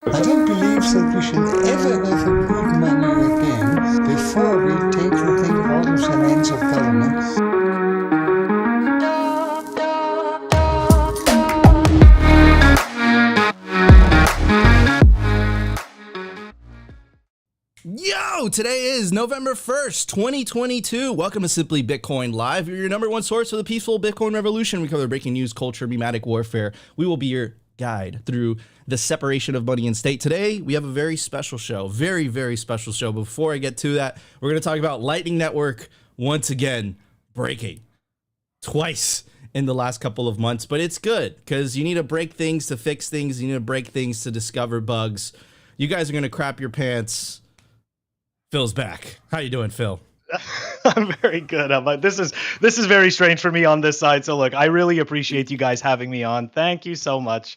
I don't believe that we should ever have a good money again before we take the thing out of the hands of government. Yo, today is November 1st, 2022. Welcome to Simply Bitcoin Live. You're your number one source for the peaceful Bitcoin revolution. We cover breaking news, culture, memetic warfare. We will be your guide through the separation of money and state. Today, we have a very special show, very, very special show. Before I get to that, we're going to talk about Lightning Network once again breaking twice in the last couple of months. But it's good because you need to break things to fix things. You need to break things to discover bugs. You guys are going to crap your pants. Phil's back. How you doing, Phil? I'm very good. This is very strange for me on this side. So look, I really appreciate you guys having me on. Thank you so much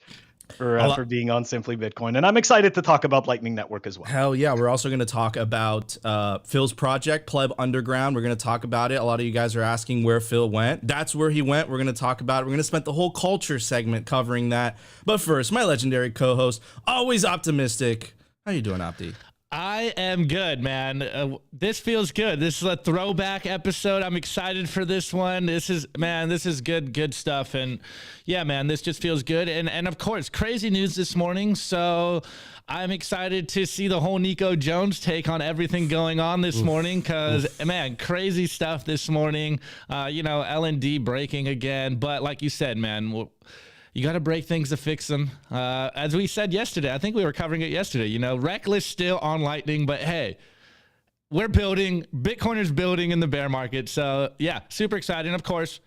for being on Simply Bitcoin, and I'm excited to talk about Lightning Network as well. Hell yeah! We're also going to talk about Phil's project, Pleb Underground. We're going to talk about it. A lot of you guys are asking where Phil went. That's where he went. We're going to talk about it. We're going to spend the whole culture segment covering that. But first, my legendary co-host, always optimistic. How you doing, Opti? I am good, man. This feels good. This is a throwback episode. I'm excited for this one. This is good stuff. And yeah, man, this just feels good. And of course, crazy news this morning. So I'm excited to see the whole Nico Jones take on everything going on this morning because, man, crazy stuff this morning. L&D breaking again. But like you said, man, you got to break things to fix them. As we said yesterday, I think we were covering it yesterday, reckless still on Lightning, but hey, we're building, Bitcoiners building in the bear market. So yeah, super excited. And of course,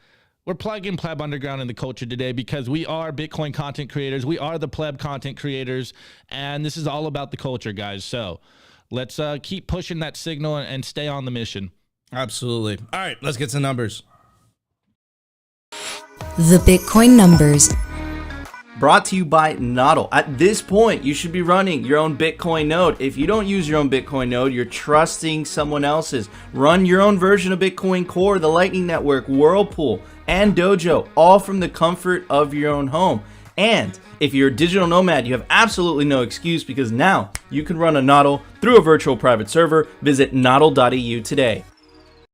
we're plugging Pleb Underground in the culture today because we are Bitcoin content creators. We are the Pleb content creators. And this is all about the culture, guys. So let's keep pushing that signal and stay on the mission. Absolutely. All right, let's get some numbers. The Bitcoin numbers. Brought to you by NODL. At this point, you should be running your own Bitcoin node. If you don't use your own Bitcoin node, you're trusting someone else's. Run your own version of Bitcoin Core, the Lightning Network, Whirlpool, and Dojo, all from the comfort of your own home. And if you're a digital nomad, you have absolutely no excuse because now you can run a NODL through a virtual private server. Visit nodl.eu today.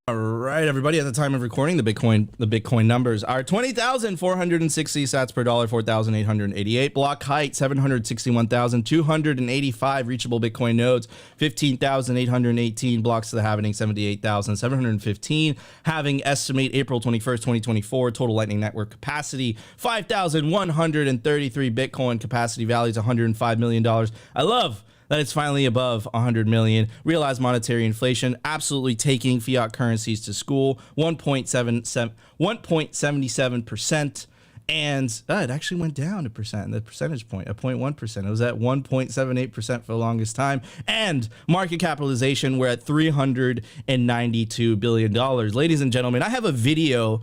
All right, everybody, at the time of recording, the Bitcoin numbers are 20,460 sats per dollar, 4,888. Block height, 761,285 reachable Bitcoin nodes, 15,818 blocks to the halving, 78,715. Halving estimate April 21st, 2024. Total Lightning Network capacity, 5,133 Bitcoin. Capacity value is $105 million. I love that it's finally above 100 million. Realized monetary inflation absolutely taking fiat currencies to school, 1.77%. And it actually went down a percent, the percentage point, a 0.1%. It was at 1.78% for the longest time. And market capitalization, we're at $392 billion. Ladies and gentlemen, I have a video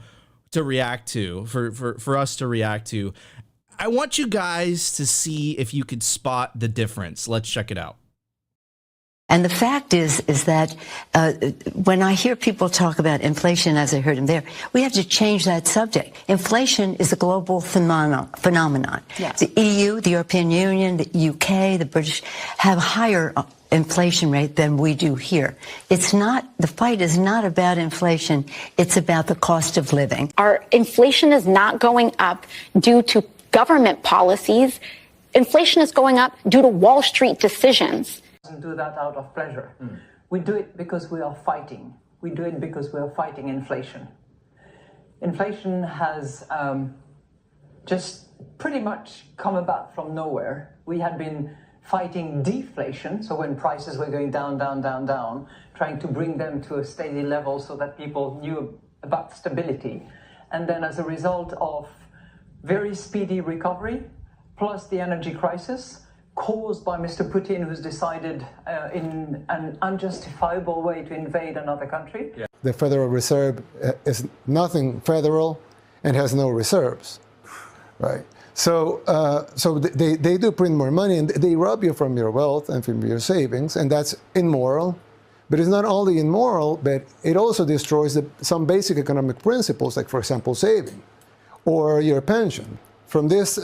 to react to, for us to react to. I want you guys to see if you could spot the difference. Let's check it out. And the fact is that when I hear people talk about inflation, as I heard him there, we have to change that subject. Inflation is a global phenomenon. Yes. The EU, the European Union, the UK, the British have a higher inflation rate than we do here. The fight is not about inflation. It's about the cost of living. Our inflation is not going up due to government policies. Inflation is going up due to Wall Street decisions. We don't do that out of pleasure. We do it because we are fighting. We do it because we are fighting inflation. Inflation has just pretty much come about from nowhere. We had been fighting deflation, so when prices were going down, trying to bring them to a steady level so that people knew about stability. And then as a result of very speedy recovery, plus the energy crisis caused by Mr. Putin, who's decided in an unjustifiable way to invade another country. Yeah. The Federal Reserve is nothing federal and has no reserves, right? So they do print more money and they rob you from your wealth and from your savings, and that's immoral. But it's not only immoral, but it also destroys some basic economic principles, like, for example, saving or your pension. From these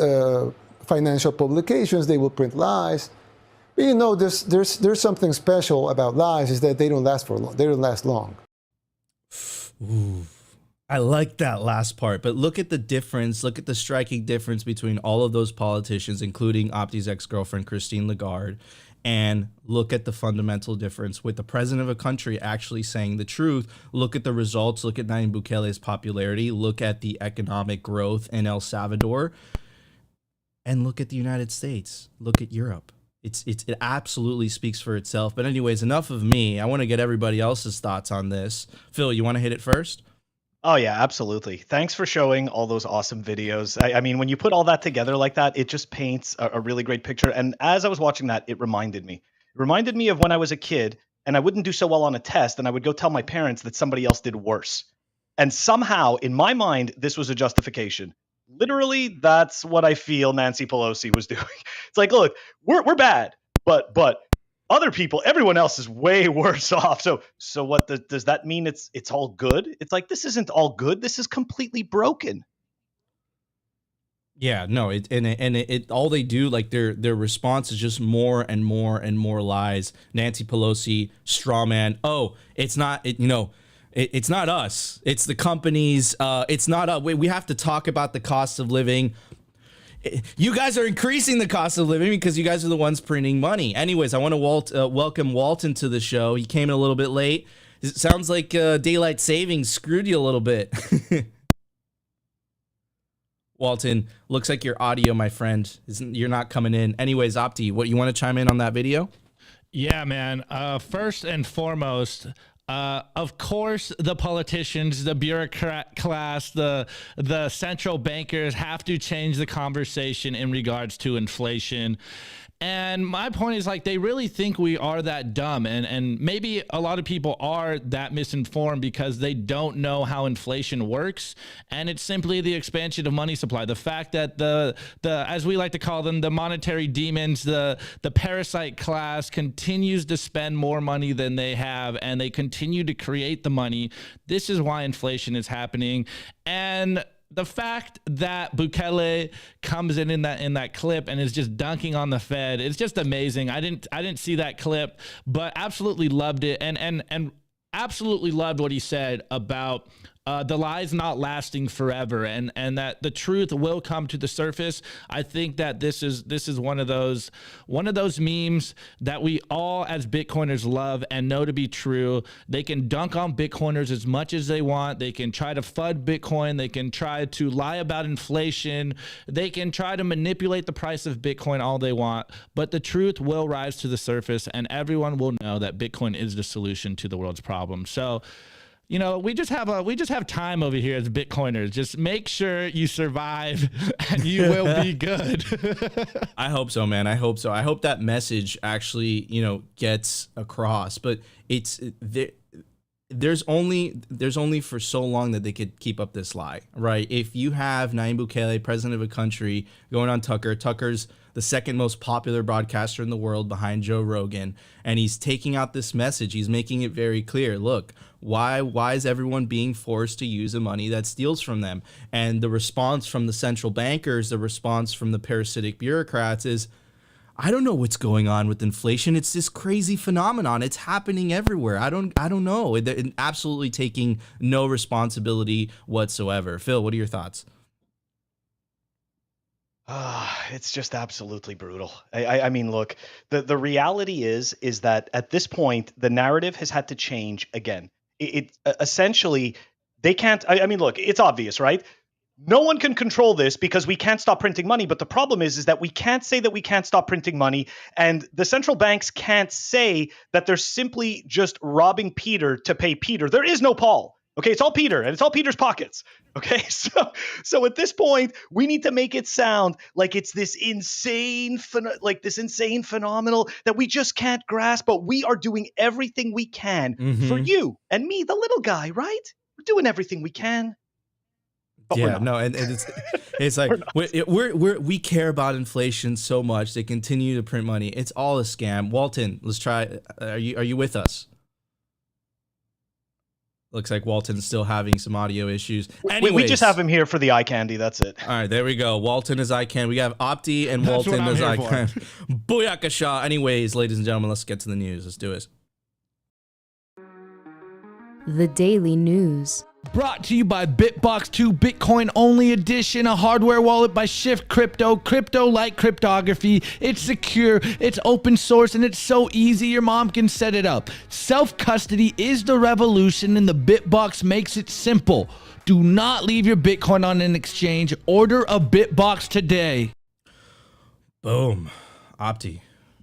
financial publications, they will print lies But there's something special about lies is that they don't last for long. They don't last long. Ooh, I like that last part, but look at the difference. Look at the striking difference between all of those politicians, including Opti's ex-girlfriend, Christine Lagarde, and look at the fundamental difference with the president of a country actually saying the truth. Look at the results. Look at Nayib Bukele's popularity. Look at the economic growth in El Salvador. And look at the United States. Look at Europe. It absolutely speaks for itself. But anyways, enough of me. I want to get everybody else's thoughts on this. Phil, you want to hit it first? Oh, yeah, absolutely. Thanks for showing all those awesome videos. I mean, when you put all that together like that, it just paints a really great picture. And as I was watching that, it reminded me. It reminded me of when I was a kid and I wouldn't do so well on a test and I would go tell my parents that somebody else did worse. And somehow, in my mind, this was a justification. Literally, that's what I feel Nancy Pelosi was doing. It's like, look, we're bad, but other people, everyone else is way worse off. So what does that mean? It's all good? It's like, this isn't all good. This is completely broken. Yeah, no, it all they do, like their response is just more and more and more lies. Nancy Pelosi, straw man. Oh, it's not it's not us. It's the companies. It's not us. We have to talk about the cost of living. You guys are increasing the cost of living because you guys are the ones printing money. Anyways, I want to welcome Walton to the show. He came in a little bit late. It sounds like daylight savings screwed you a little bit. Walton, looks like your audio, my friend, you're not coming in. Anyways, Opti, what you want to chime in on that video? Yeah, man. First and foremost, of course, the politicians, the bureaucrat class, the central bankers have to change the conversation in regards to inflation. And my point is, like, they really think we are that dumb. And maybe a lot of people are that misinformed because they don't know how inflation works. And it's simply the expansion of money supply. The fact that the as we like to call them, the monetary demons, the parasite class continues to spend more money than they have, and they continue to create the money. This is why inflation is happening. And the fact that Bukele comes in that clip and is just dunking on the Fed, it's just amazing. I didn't see that clip, but absolutely loved it, and absolutely loved what he said about the lies not lasting forever, and that the truth will come to the surface. I think that this is one of those memes that we all as Bitcoiners love and know to be true. They can dunk on Bitcoiners as much as they want. They can try to FUD Bitcoin. They can try to lie about inflation. They can try to manipulate the price of Bitcoin all they want, but the truth will rise to the surface, and everyone will know that Bitcoin is the solution to the world's problems. So, you know, we just have time over here as Bitcoiners. Just make sure you survive and you will be good. I hope so, man. I hope so. I hope that message actually, gets across. But there's only for so long that they could keep up this lie, right? If you have Nayib Bukele, president of a country, going on Tucker's the second most popular broadcaster in the world behind Joe Rogan, and he's taking out this message. He's making it very clear. Look, why is everyone being forced to use the money that steals from them? And the response from the central bankers, the response from the parasitic bureaucrats is, I don't know what's going on with inflation. It's this crazy phenomenon. It's happening everywhere. I don't know. They're absolutely taking no responsibility whatsoever. Phil, what are your thoughts? It's just absolutely brutal. I mean, look, the reality is that at this point, the narrative has had to change again. It essentially, they can't, I mean, look, it's obvious, right? No one can control this because we can't stop printing money. But the problem is that we can't say that we can't stop printing money. And the central banks can't say that they're simply just robbing Peter to pay Peter. There is no Paul. Okay, it's all Peter, and it's all Peter's pockets. Okay, so at this point, we need to make it sound like it's this insane phenomenal that we just can't grasp. But we are doing everything we can for you and me, the little guy, right? We're doing everything we can. But yeah, no, and it's like we care about inflation so much. They continue to print money. It's all a scam. Walton, let's try. Are you with us? Looks like Walton's still having some audio issues. We just have him here for the eye candy. That's it. All right, there we go. Walton is ICANN. We have Opti and Walton is ICANN. Booyakasha. Anyways, ladies and gentlemen, let's get to the news. Let's do it. The Daily News. Brought to you by Bitbox 2 Bitcoin Only Edition, a hardware wallet by Shift Crypto. Crypto like cryptography. It's secure, it's open source, and it's so easy your mom can set it up. Self-custody is the revolution, and the Bitbox makes it simple. Do not leave your Bitcoin on an exchange. Order a Bitbox today. Boom. Opti.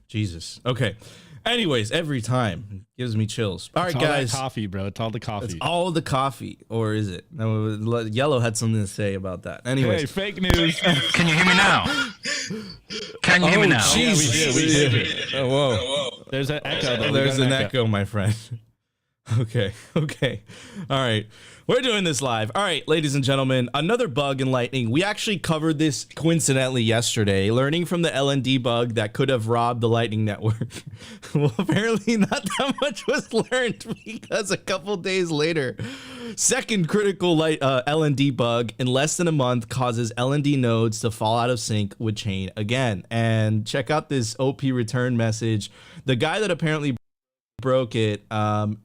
Jesus. Okay. Anyways, every time it gives me chills. All right, guys. All that coffee, bro. It's all the coffee. It's all the coffee, or is it? No, Yellow had something to say about that. Anyways, hey, fake news. Can you hear me now? Can you hear me now? Jeez. We did. Oh, whoa. There's an echo. Though. There's an echo, my friend. Okay. All right. We're doing this live. All right, ladies and gentlemen, another bug in Lightning. We actually covered this coincidentally yesterday, learning from the LND bug that could have robbed the Lightning Network. Well, apparently not that much was learned because a couple days later, second critical LND bug in less than a month causes LND nodes to fall out of sync with chain again. And check out this OP return message. The guy that apparently broke it,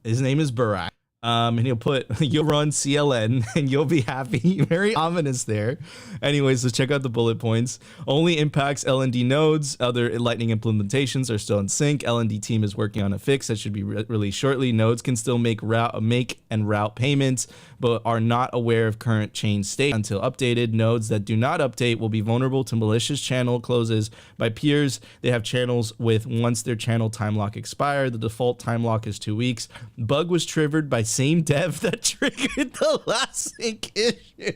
his name is Barak. And he'll put, you'll run CLN and you'll be happy. Very ominous there. Anyways, so check out the bullet points. Only impacts LND nodes. Other Lightning implementations are still in sync. LND team is working on a fix that should be released shortly. Nodes can still make and route payments, but are not aware of current chain state until updated. Nodes that do not update will be vulnerable to malicious channel closes by peers. They have channels with once their channel time lock expired. The default time lock is 2 weeks. Bug was triggered by same dev that triggered the last sync issue.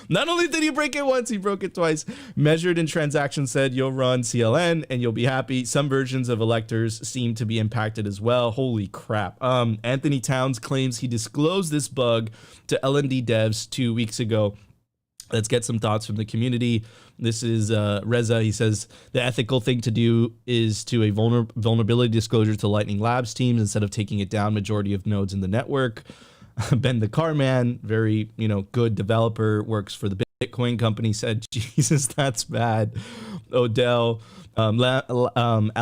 Not only did he break it once, he broke it twice. Measured in transactions said you'll run CLN and you'll be happy. Some versions of electors seem to be impacted as well. Holy crap. Anthony Towns claims he disclosed this bug to LND devs 2 weeks ago. Let's get some thoughts from the community. This is Reza. He says the ethical thing to do is to a vulnerability disclosure to Lightning Labs teams instead of taking it down majority of nodes in the network. Ben the Carman, very good developer, works for the Bitcoin company, said, Jesus, that's bad. Odell, LMFAO,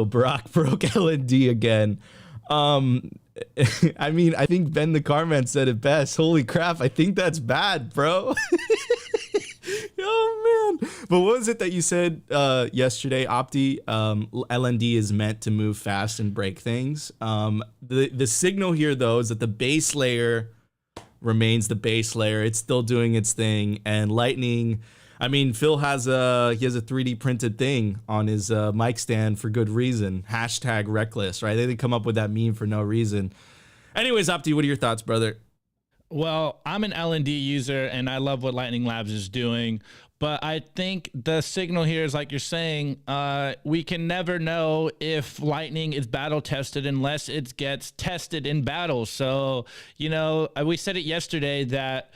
Barack broke LND again. I mean, I think Ben the Carman said it best. Holy crap, I think that's bad, bro. Oh, man. But what was it that you said yesterday, Opti? LND is meant to move fast and break things. The signal here, though, is that the base layer remains the base layer. It's still doing its thing. And Lightning, I mean, Phil has he has a 3D printed thing on his mic stand for good reason. Hashtag reckless, right? They didn't come up with that meme for no reason. Anyways, Opti, what are your thoughts, brother? Well, I'm an LND user and I love what Lightning Labs is doing, but I think the signal here is like you're saying, we can never know if Lightning is battle tested unless it gets tested in battle. So, we said it yesterday that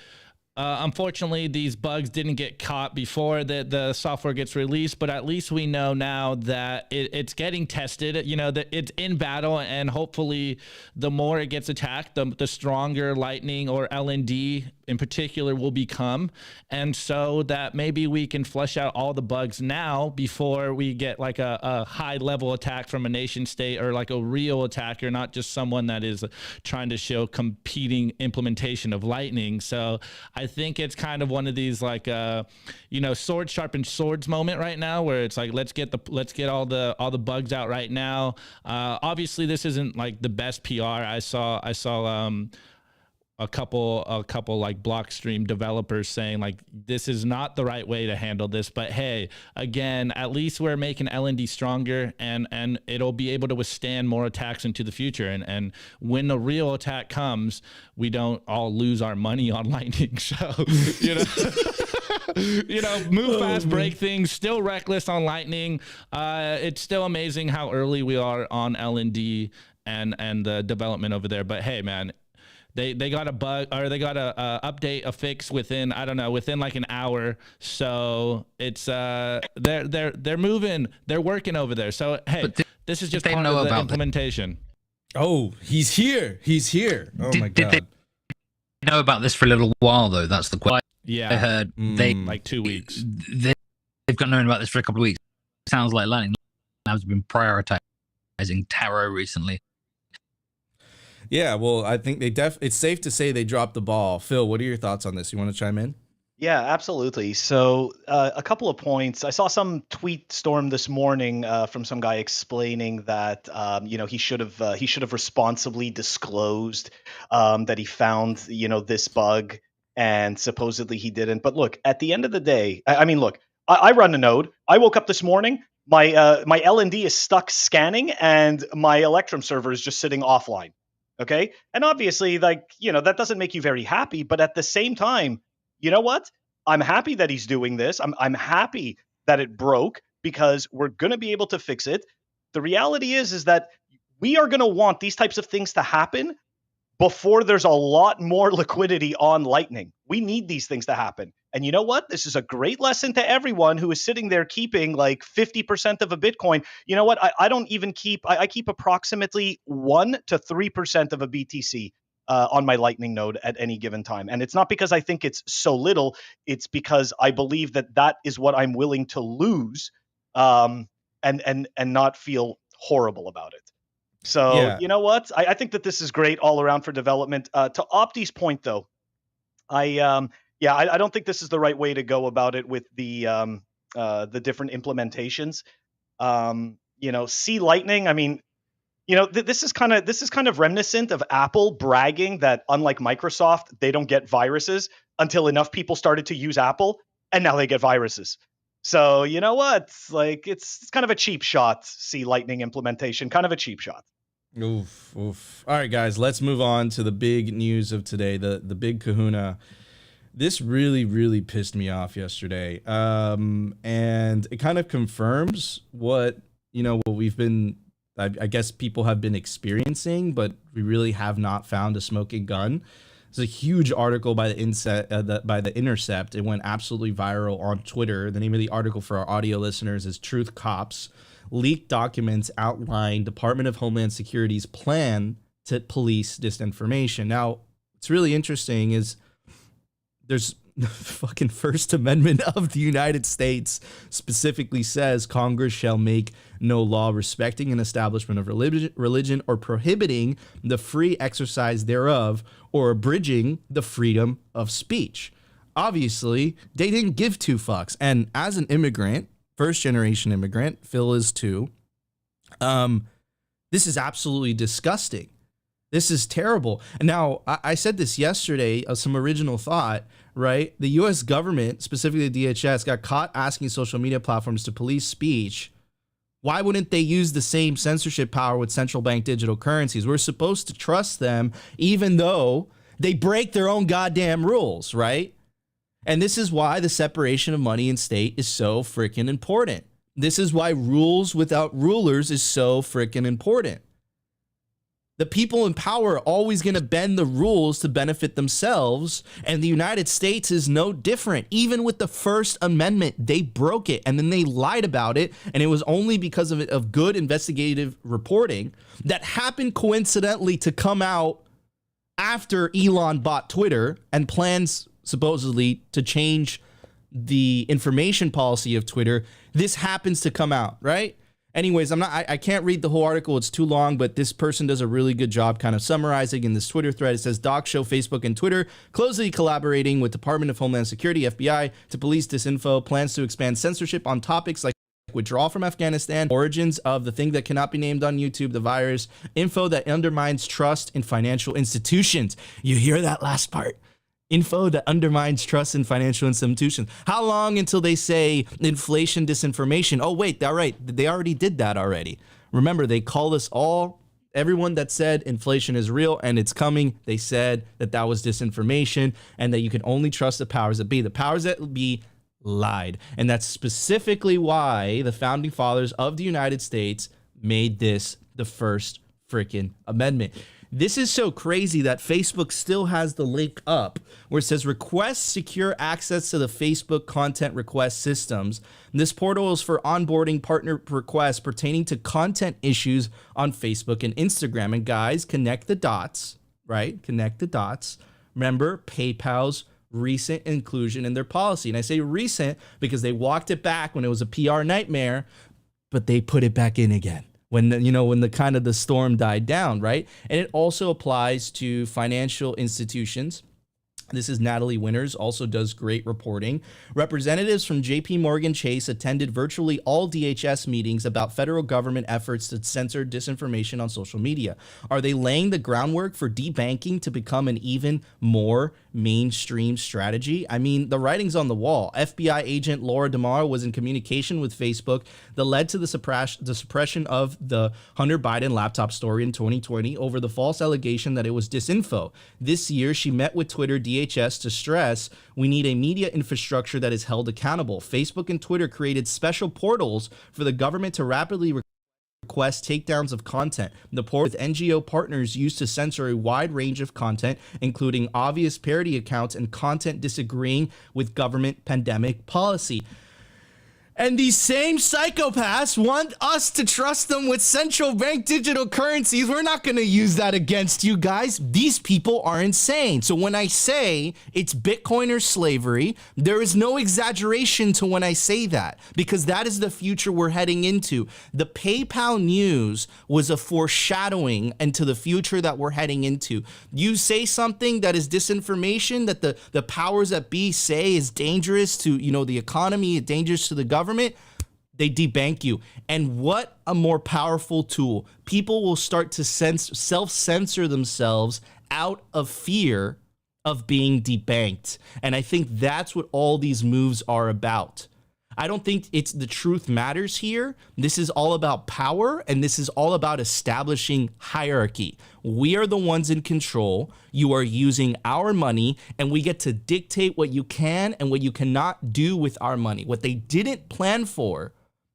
unfortunately, these bugs didn't get caught before the software gets released, but at least we know now that it's getting tested, that it's in battle, and hopefully the more it gets attacked, the stronger Lightning or LND in particular will become. And so that maybe we can flush out all the bugs now before we get like a high level attack from a nation state or like a real attacker, not just someone that is trying to show competing implementation of Lightning. So I think it's kind of one of these like sword sharpened swords moment right now, where it's like let's get all the bugs out right now. Obviously this isn't like the best PR. I saw a couple like Blockstream developers saying like this is not the right way to handle this, but hey, again, at least we're making LND stronger and it'll be able to withstand more attacks into the future, and when the real attack comes, we don't all lose our money on Lightning. So move fast, break things, still reckless on Lightning. It's still amazing how early we are on LND and the development over there, but hey man, They got a bug, or they got a update, a fix within like an hour. So it's they're moving, they're working over there. So hey, this is just part of the implementation. Oh, he's here. Oh my God. know about this for a little while, though. That's the question. Yeah. I heard like 2 weeks. They've got known about this for a couple of weeks. Sounds like Lightning Labs have been prioritizing Taro recently. Yeah, well, I think it's safe to say they dropped the ball. Phil, what are your thoughts on this? You want to chime in? Yeah, absolutely. So a couple of points. I saw some tweet storm this morning from some guy explaining that he should have responsibly disclosed that he found this bug, and supposedly he didn't. But look, at the end of the day, I mean, look, I run a node. I woke up this morning. My LND is stuck scanning, and my Electrum server is just sitting offline. Okay, and obviously, that doesn't make you very happy. But at the same time, you know what? I'm happy that he's doing this. I'm happy that it broke, because we're going to be able to fix it. The reality is that we are going to want these types of things to happen before there's a lot more liquidity on Lightning. We need these things to happen. And you know what? This is a great lesson to everyone who is sitting there keeping like 50% of a Bitcoin. You know what? I don't even keep, I keep approximately 1 to 3% of a BTC on my Lightning node at any given time. And it's not because I think it's so little. It's because I believe that is what I'm willing to lose, and not feel horrible about it. So, Yeah. You know what? I think that this is great all around for development. To Opti's point, though, I don't think this is the right way to go about it with the different implementations. C Lightning, I mean, this is kind of reminiscent of Apple bragging that, unlike Microsoft, they don't get viruses until enough people started to use Apple, and now they get viruses. So, you know what? Like, it's kind of a cheap shot, C Lightning implementation, kind of a cheap shot. Oof. All right, guys, let's move on to the big news of today, the big kahuna. This really, really pissed me off yesterday. And it kind of confirms what we've been, I guess people have been experiencing, but we really have not found a smoking gun. It's a huge article by the Intercept. It went absolutely viral on Twitter. The name of the article for our audio listeners is Truth Cops. Leaked documents outline Department of Homeland Security's plan to police disinformation. Now, what's really interesting is there's the fucking First Amendment of the United States specifically says Congress shall make no law respecting an establishment of religion or prohibiting the free exercise thereof or abridging the freedom of speech. Obviously, they didn't give two fucks. And as an immigrant, first generation immigrant, Phil is too, this is absolutely disgusting. This is terrible. And now, I said this yesterday, some original thought, right? The U.S. government, specifically the DHS, got caught asking social media platforms to police speech. Why wouldn't they use the same censorship power with central bank digital currencies? We're supposed to trust them, even though they break their own goddamn rules, right? And this is why the separation of money and state is so freaking important. This is why rules without rulers is so freaking important. The people in power are always going to bend the rules to benefit themselves, and the United States is no different. Even with the First Amendment, they broke it, and then they lied about it, and it was only because of good investigative reporting that happened coincidentally to come out after Elon bought Twitter and plans supposedly to change the information policy of Twitter. This happens to come out, right? Anyways, I can't read the whole article. It's too long, but this person does a really good job kind of summarizing in this Twitter thread. It says, docs show Facebook and Twitter closely collaborating with Department of Homeland Security, FBI, to police disinfo, plans to expand censorship on topics like withdrawal from Afghanistan, origins of the thing that cannot be named on YouTube, the virus, info that undermines trust in financial institutions. You hear that last part? Info that undermines trust in financial institutions. How long until they say inflation disinformation? Oh, wait, all right. They already did that already. Remember, they called us all, everyone that said inflation is real and it's coming, they said that was disinformation and that you can only trust the powers that be. The powers that be lied. And that's specifically why the founding fathers of the United States made this the first freaking amendment. This is so crazy that Facebook still has the link up where it says request secure access to the Facebook content request systems. This portal is for onboarding partner requests pertaining to content issues on Facebook and Instagram. And guys, connect the dots, right? Connect the dots. Remember PayPal's recent inclusion in their policy. And I say recent because they walked it back when it was a PR nightmare, but they put it back in again when the kind of the storm died down, right? And it also applies to financial institutions. This is Natalie Winters, also does great reporting. Representatives from JP Morgan Chase attended virtually all DHS meetings about federal government efforts to censor disinformation on social media. Are they laying the groundwork for debanking to become an even more mainstream strategy? I mean, the writing's on the wall. FBI agent Laura DeMar was in communication with Facebook that led to the suppression of the Hunter Biden laptop story in 2020 over the false allegation that it was disinfo. This year, she met with Twitter DHS to stress we need a media infrastructure that is held accountable. Facebook and Twitter created special portals for the government to rapidly request takedowns of content. The portal with NGO partners used to censor a wide range of content, including obvious parody accounts and content disagreeing with government pandemic policy. And these same psychopaths want us to trust them with central bank digital currencies. We're not going to use that against you guys. These people are insane. So when I say it's Bitcoin or slavery, there is no exaggeration to when I say that, because that is the future we're heading into. The PayPal news was a foreshadowing into the future that we're heading into. You say something that is disinformation, that the powers that be say is dangerous to, the economy, dangerous to the government, they debank you. And what a more powerful tool. People will start to self-censor themselves out of fear of being debanked. And I think that's what all these moves are about. I don't think it's the truth matters here. This is all about power, and this is all about establishing hierarchy. We are the ones in control. You are using our money, and we get to dictate what you can and what you cannot do with our money. What they didn't plan for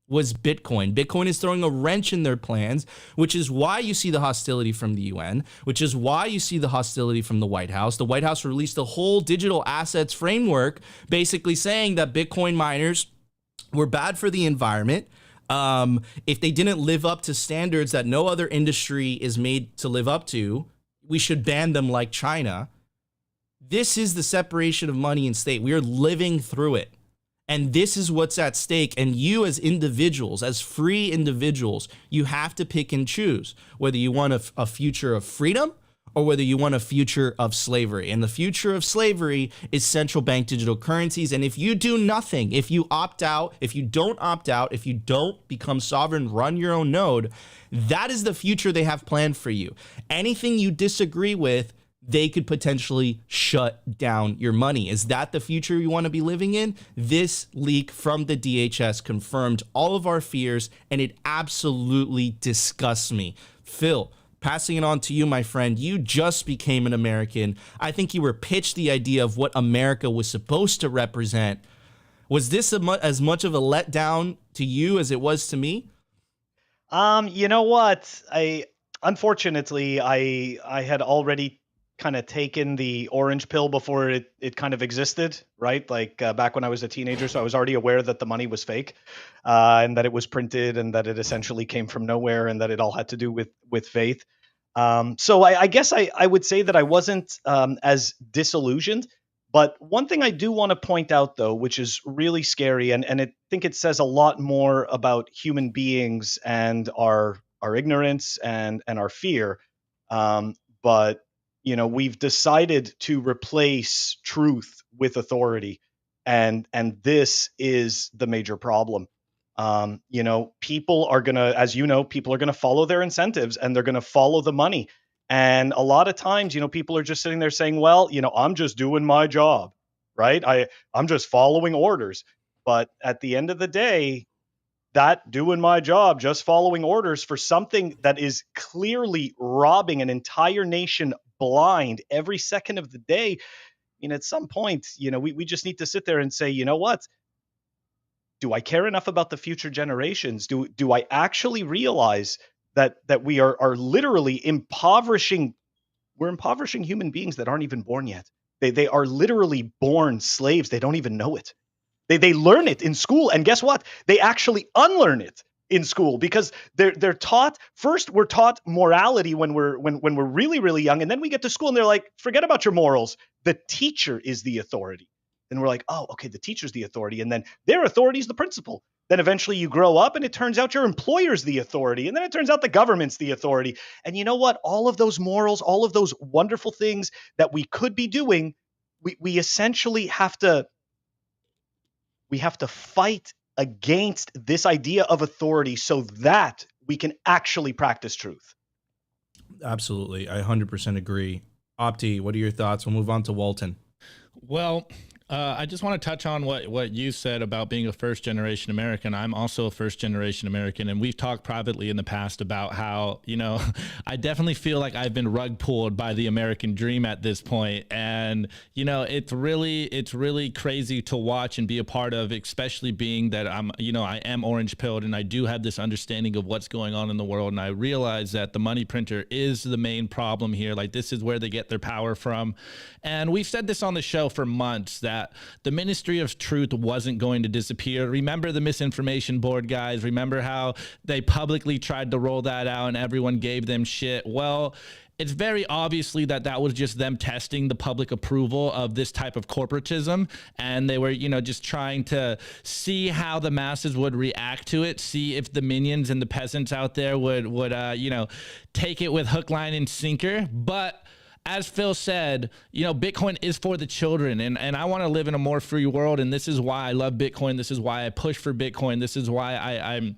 was Bitcoin. Bitcoin is throwing a wrench in their plans, which is why you see the hostility from the UN, which is why you see the hostility from the White House. The White House released a whole digital assets framework basically saying that Bitcoin miners were bad for the environment. If they didn't live up to standards that no other industry is made to live up to, we should ban them like China. This is the separation of money and state. We are living through it. And this is what's at stake. And you as individuals, as free individuals, you have to pick and choose whether you want a future of freedom or whether you want a future of slavery. And the future of slavery is central bank digital currencies. And if you do nothing, if you opt out, if you don't opt out, if you don't become sovereign, run your own node, that is the future they have planned for you. Anything you disagree with, they could potentially shut down your money. Is that the future you want to be living in? This leak from the DHS confirmed all of our fears, and it absolutely disgusts me. Phil, passing it on to you, my friend. You just became an American. I think you were pitched the idea of what America was supposed to represent. Was this as much of a letdown to you as it was to me? You know what? Unfortunately, I had already kind of taken the orange pill before it kind of existed, right? Like back when I was a teenager, so I was already aware that the money was fake, and that it was printed, and that it essentially came from nowhere, and that it all had to do with faith. So I guess I would say that I wasn't as disillusioned. But one thing I do want to point out, though, which is really scary, and I think it says a lot more about human beings and our ignorance and our fear. But we've decided to replace truth with authority, and this is the major problem. People are gonna follow their incentives, and they're gonna follow the money. And a lot of times, people are just sitting there saying, well, I'm just doing my job, right? I'm just following orders. But at the end of the day, that doing my job, just following orders for something that is clearly robbing an entire nation blind every second of the day, at some point, we just need to sit there and say, you know what? Do I care enough about the future generations? Do I actually realize that we are literally impoverishing? We're impoverishing human beings that aren't even born yet. They are literally born slaves. They don't even know it. They learn it in school, and guess what? They actually unlearn it in school, because they're taught first. We're taught morality when we're really, really young, and then we get to school and they're like, forget about your morals. The teacher is the authority. And we're like, oh, okay, the teacher's the authority, and then their authority is the principal. Then eventually you grow up and it turns out your employer's the authority, and then it turns out the government's the authority. And you know what? All of those morals, all of those wonderful things that we could be doing, we essentially have to fight against this idea of authority so that we can actually practice truth. Absolutely. I 100% agree. Opti, what are your thoughts? We'll move on to Walton. Well, I just want to touch on what you said about being a first-generation American. I'm also a first-generation American, and we've talked privately in the past about how, I definitely feel like I've been rug pulled by the American dream at this point. And, it's really crazy to watch and be a part of, especially being that I am orange-pilled, and I do have this understanding of what's going on in the world. And I realize that the money printer is the main problem here. Like, this is where they get their power from. And we've said this on the show for months, that the Ministry of Truth wasn't going to disappear. Remember the misinformation board, guys? Remember how they publicly tried to roll that out and everyone gave them shit? Well, it's very obviously that was just them testing the public approval of this type of corporatism, and they were, just trying to see how the masses would react to it, see if the minions and the peasants out there would take it with hook, line, and sinker. But as Phil said, Bitcoin is for the children, and I want to live in a more free world, and this is why I love Bitcoin. This is why I push for Bitcoin. This is why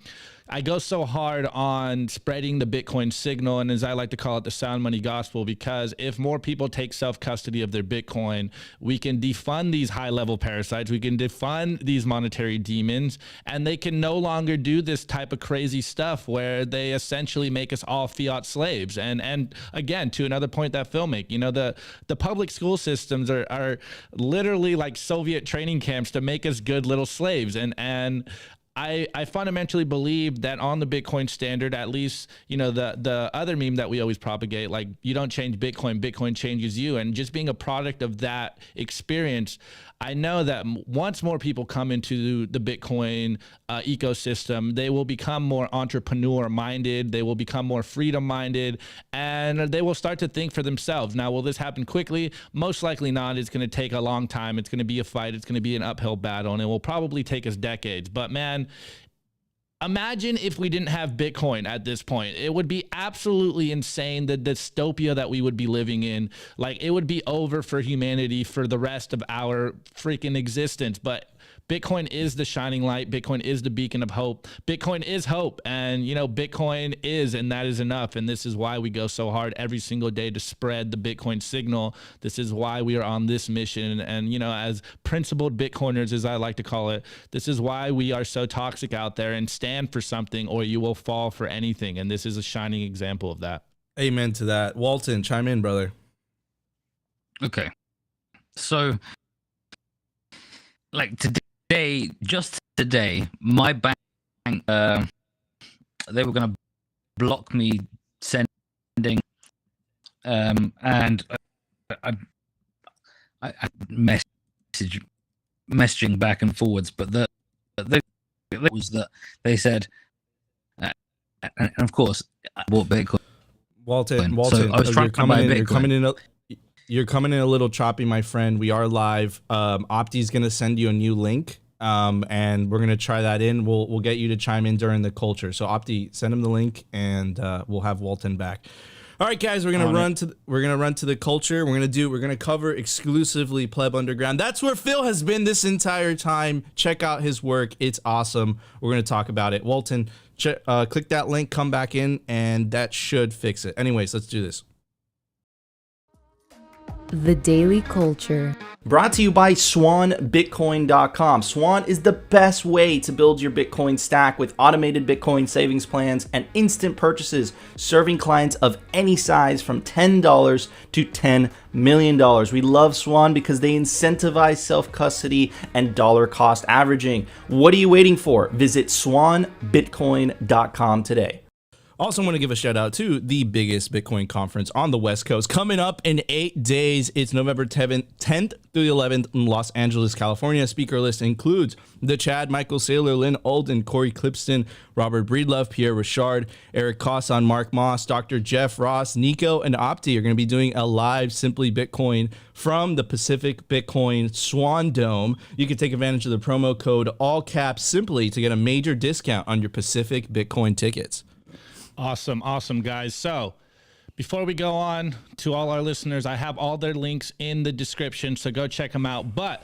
I go so hard on spreading the Bitcoin signal, and as I like to call it, the sound money gospel, because if more people take self-custody of their Bitcoin, we can defund these high-level parasites, we can defund these monetary demons, and they can no longer do this type of crazy stuff where they essentially make us all fiat slaves. And again, to another point that Phil made, the public school systems are literally like Soviet training camps to make us good little slaves. And I fundamentally believe that on the Bitcoin standard, at least, the other meme that we always propagate, like, you don't change Bitcoin, Bitcoin changes you. And just being a product of that experience, I know that once more people come into the Bitcoin ecosystem, they will become more entrepreneur minded, they will become more freedom minded, and they will start to think for themselves. Now, will this happen quickly? Most likely not. It's going to take a long time. It's going to be a fight. It's going to be an uphill battle, and it will probably take us decades. But man, imagine if we didn't have Bitcoin at this point. It would be absolutely insane, the dystopia that we would be living in. Like, it would be over for humanity for the rest of our freaking existence. But Bitcoin is the shining light. Bitcoin is the beacon of hope. Bitcoin is hope. And, Bitcoin is, and that is enough. And this is why we go so hard every single day to spread the Bitcoin signal. This is why we are on this mission. And, as principled Bitcoiners, as I like to call it, this is why we are so toxic out there, and stand for something or you will fall for anything. And this is a shining example of that. Amen to that. Walton, chime in, brother. Okay. So, like, just today, my bank, they were going to block me sending, and I messaging back and forwards, but the was that they said, and of course, I bought Bitcoin. Walton, So I was trying to buy Bitcoin. You're coming in a little choppy, my friend. We are live. Opti's gonna send you a new link, and we're gonna try that in. We'll get you to chime in during the culture. So Opti, send him the link, and we'll have Walton back. All right, guys, we're gonna run to the culture. We're gonna cover exclusively Pleb Underground. That's where Phil has been this entire time. Check out his work; it's awesome. We're gonna talk about it. Walton, click that link, come back in, and that should fix it. Anyways, let's do this. The Daily Culture. Brought to you by SwanBitcoin.com. Swan is the best way to build your Bitcoin stack with automated Bitcoin savings plans and instant purchases, serving clients of any size from $10 to $10 million. We love Swan because they incentivize self-custody and dollar cost averaging. What are you waiting for? Visit SwanBitcoin.com today. Also want to give a shout out to the biggest Bitcoin conference on the West Coast coming up in 8 days. It's November 10th through the 11th in Los Angeles, California. Speaker list includes the Chad, Michael Saylor, Lynn Alden, Corey Clipston, Robert Breedlove, Pierre Richard, Eric Cosson, Mark Moss, Dr. Jeff Ross, Nico, and Opti are going to be doing a live Simply Bitcoin from the Pacific Bitcoin Swan Dome. You can take advantage of the promo code all caps simply to get a major discount on your Pacific Bitcoin tickets. Awesome, guys. So before we go on, to all our listeners, I have all their links in the description, so go check them out. But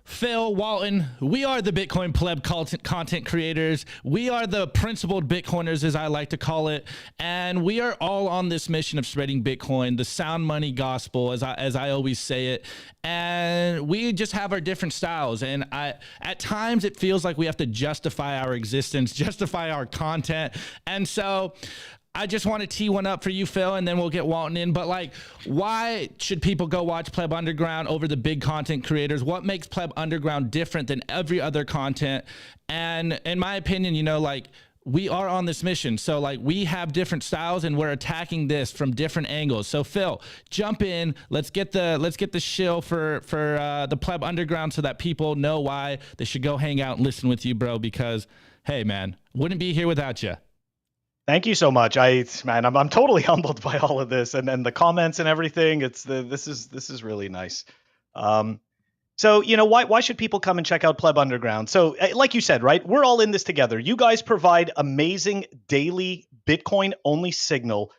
Phil, Walton, we are the Bitcoin pleb content creators. We are the principled Bitcoiners, as I like to call it. And we are all on this mission of spreading Bitcoin, the sound money gospel, as I always say it. And we just have our different styles. And at times it feels like we have to justify our existence, justify our content. And so I just want to tee one up for you, Phil, and then we'll get Walton in. But like, why should people go watch Pleb Underground over the big content creators? What makes Pleb Underground different than every other content? And in my opinion, you know, like, we are on this mission. So like, we have different styles and we're attacking this from different angles. So Phil, jump in. Let's get the shill for the Pleb Underground so that people know why they should go hang out and listen with you, bro, because hey man, wouldn't be here without you. Thank you so much. I'm totally humbled by all of this and the comments and everything. This is really nice. So, you know, why should people come and check out Pleb Underground? So, like you said, right, we're all in this together. You guys provide amazing daily Bitcoin only signal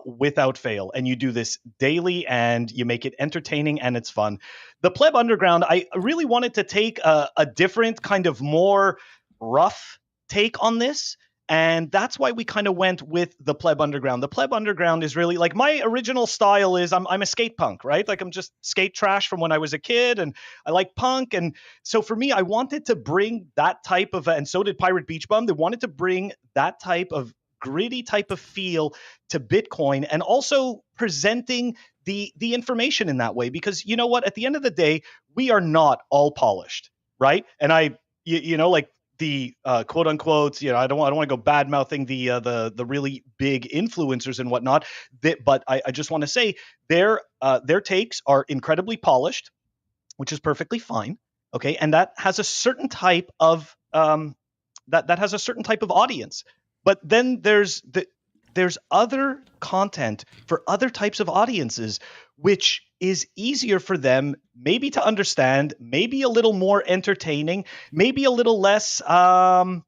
without fail. And you do this daily and you make it entertaining and it's fun. The Pleb Underground, I really wanted to take a different kind of more rough take on this. And that's why we kind of went with the Pleb Underground. The Pleb Underground is really like my original style is I'm a skate punk, right? Like I'm just skate trash from when I was a kid and I like punk. And so for me, I wanted to bring that type of, and so did Pirate Beach Bum. They wanted to bring that type of gritty type of feel to Bitcoin and also presenting the information in that way. Because you know what? At the end of the day, we are not all polished, right? And you know, like, the quote unquote, you know, I don't want to go bad mouthing the really big influencers and whatnot. But I just want to say their takes are incredibly polished, which is perfectly fine. Okay, and that has a certain type of that has a certain type of audience. But then there's other content for other types of audiences, which is easier for them maybe to understand, maybe a little more entertaining, maybe a little less, how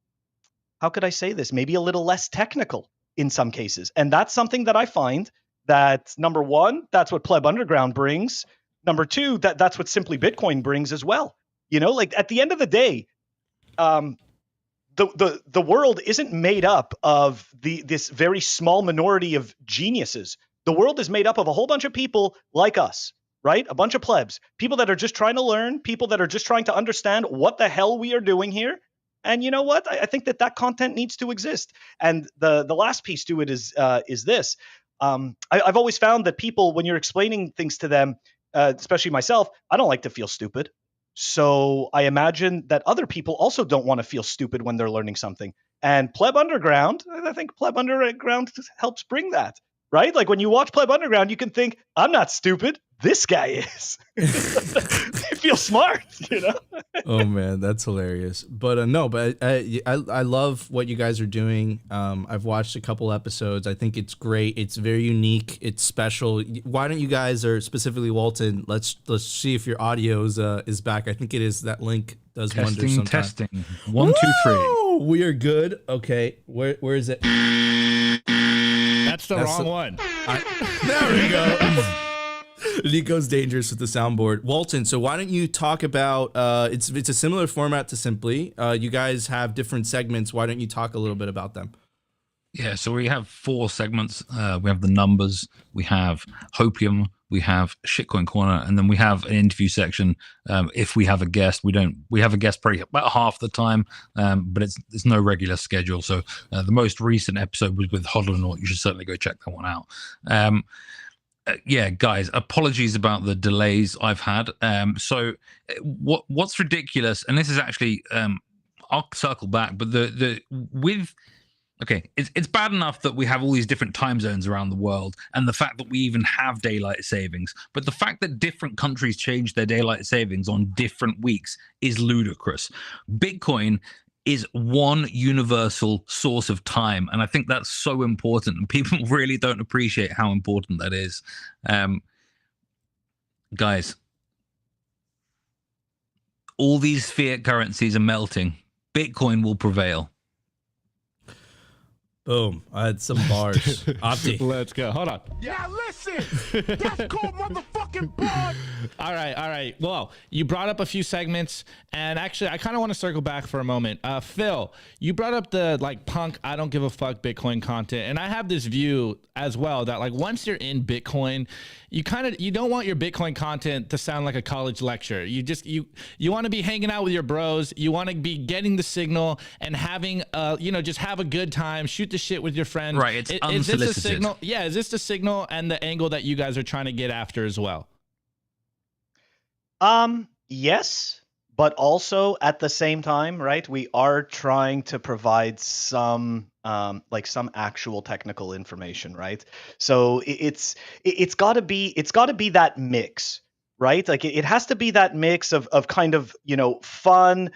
could I say this? Maybe a little less technical in some cases. And that's something that I find that, number one, that's what Pleb Underground brings. Number two, that's what Simply Bitcoin brings as well. You know, like at the end of the day, the world isn't made up of this very small minority of geniuses. The world is made up of a whole bunch of people like us, right? A bunch of plebs, people that are just trying to learn, people that are just trying to understand what the hell we are doing here. And you know what? I think that content needs to exist. And the last piece to it is this. I've always found that people, when you're explaining things to them, especially myself, I don't like to feel stupid. So I imagine that other people also don't want to feel stupid when they're learning something. And Pleb Underground, I think Pleb Underground helps bring that. Right? Like when you watch Pleb Underground, you can think, I'm not stupid. This guy is. They feel smart, you know? Oh, man, that's hilarious. But no, but I love what you guys are doing. I've watched a couple episodes. I think it's great. It's very unique. It's special. Why don't you guys, or specifically Walton, let's see if your audio is back. I think it is. That link does wonders sometimes. Testing. 1, 2, 3. We are good. Okay. Where is it? That's the wrong one. There we go. Nico's dangerous with the soundboard. Walton, so why don't you talk about, it's a similar format to Simply. You guys have different segments. Why don't you talk a little bit about them? Yeah, so we have 4 segments. We have the numbers, we have Hopium, we have Shitcoin Corner, and then we have an interview section. If we have a guest, we have a guest probably about half the time, but it's no regular schedule. So the most recent episode was with Hodlonaut. You should certainly go check that one out. Yeah, guys, apologies about the delays I've had. So what's ridiculous, and this is actually, I'll circle back, but with Okay, it's bad enough that we have all these different time zones around the world, and the fact that we even have daylight savings, but the fact that different countries change their daylight savings on different weeks is ludicrous. Bitcoin is one universal source of time, and I think that's so important, and people really don't appreciate how important that is. Guys, all these fiat currencies are melting. Bitcoin will prevail. Boom. I had some bars. Opti. Let's go. Hold on. Now listen, that's called motherfucking blood. All right. Well, you brought up a few segments, and actually, I kind of want to circle back for a moment. Phil, you brought up the punk, I don't give a fuck Bitcoin content, and I have this view as well that once you're in Bitcoin, you don't want your Bitcoin content to sound like a college lecture. You want to be hanging out with your bros. You want to be getting the signal and having just have a good time, shoot the shit with your friends. Right, it's unsolicited. Is this a signal? Yeah, is this the signal and the angle that you guys are trying to get after as well? Yes, but also at the same time, right? We are trying to provide some some actual technical information, right? So it's got to be that mix, right? Like it has to be that mix of kind of, fun,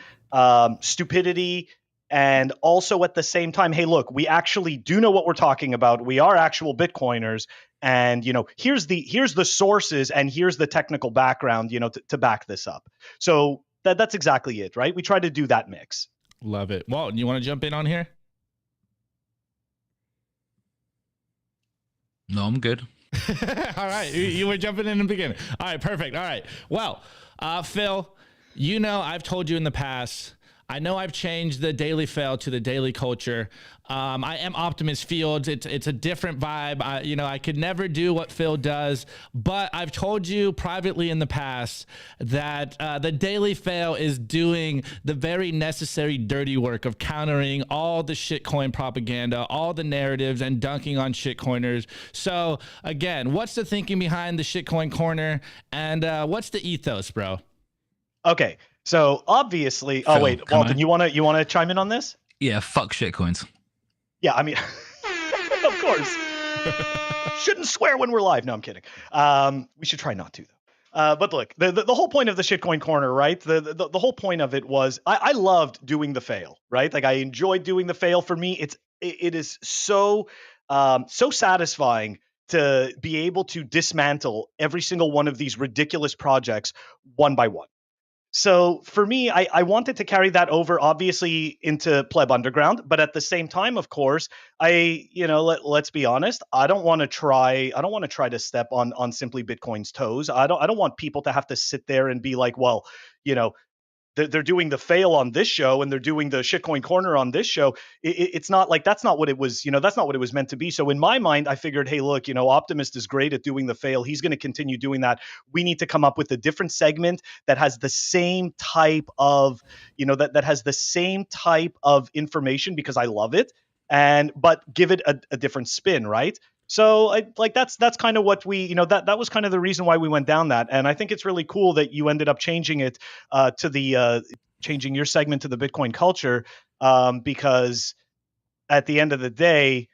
stupidity, and also at the same time, hey, look, we actually do know what we're talking about. We are actual Bitcoiners, and here's the sources and here's the technical background, to back this up. So that's exactly it, right? We try to do that mix. Love it. Well, you want to jump in on here? No, I'm good. All right, you were jumping in the beginning. All right, perfect. All right. Well, Phil, I've told you in the past, I know I've changed the daily fail to the daily culture. I am Optimus Fields. It's a different vibe. I could never do what Phil does, but I've told you privately in the past that the daily fail is doing the very necessary dirty work of countering all the shitcoin propaganda, all the narratives, and dunking on shitcoiners. So again, what's the thinking behind the shitcoin corner, and what's the ethos, bro? Okay. So obviously, Phil, wait, Walton, you want to chime in on this? Yeah, fuck shitcoins. Yeah, I mean, of course. Shouldn't swear when we're live. No, I'm kidding. We should try not to, though. But look, the whole point of the shitcoin corner, right? The whole point of it was I loved doing the fail, right? Like I enjoyed doing the fail. For me, it is so satisfying to be able to dismantle every single one of these ridiculous projects one by one. So for me, I wanted to carry that over, obviously, into Pleb Underground, but at the same time, of course, let's be honest, I don't want to try to step on Simply Bitcoin's toes. I don't want people to have to sit there and be like, well, they're doing the fail on this show and they're doing the shitcoin corner on this show. It's not like that's not what it was. That's not what it was meant to be. So in my mind, I figured, hey, look, Optimist is great at doing the fail. He's going to continue doing that. We need to come up with a different segment that has the same type of, that has the same type of information because I love it, but give it a different spin, right? So that's kind of what we, that was kind of the reason why we went down that. And I think it's really cool that you ended up changing it changing your segment to the Bitcoin culture, because at the end of the day,